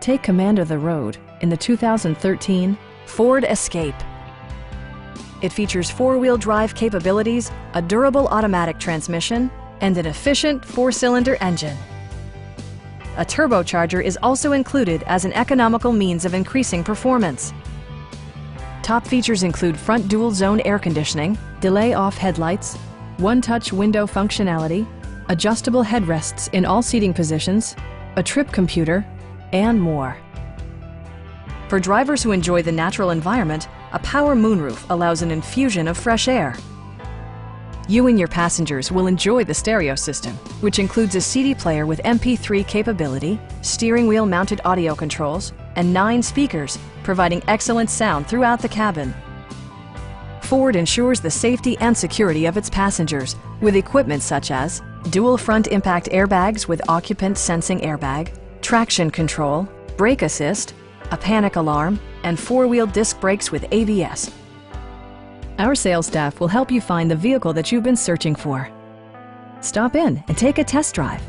Take command of the road in the 2013 Ford Escape. It features four-wheel drive capabilities, a durable automatic transmission, and an efficient four-cylinder engine. A turbocharger is also included as an economical means of increasing performance. Top features include front dual-zone air conditioning, delay-off headlights, one-touch window functionality, adjustable headrests in all seating positions, a trip computer, and more. For drivers who enjoy the natural environment, a power moonroof allows an infusion of fresh air. You and your passengers will enjoy the stereo system, which includes a CD player with MP3 capability, steering wheel mounted audio controls, and 9 speakers, providing excellent sound throughout the cabin. Ford ensures the safety and security of its passengers with equipment such as dual front impact airbags with occupant sensing airbag, traction control, brake assist, a panic alarm, and four-wheel disc brakes with ABS. Our sales staff will help you find the vehicle that you've been searching for. Stop in and take a test drive.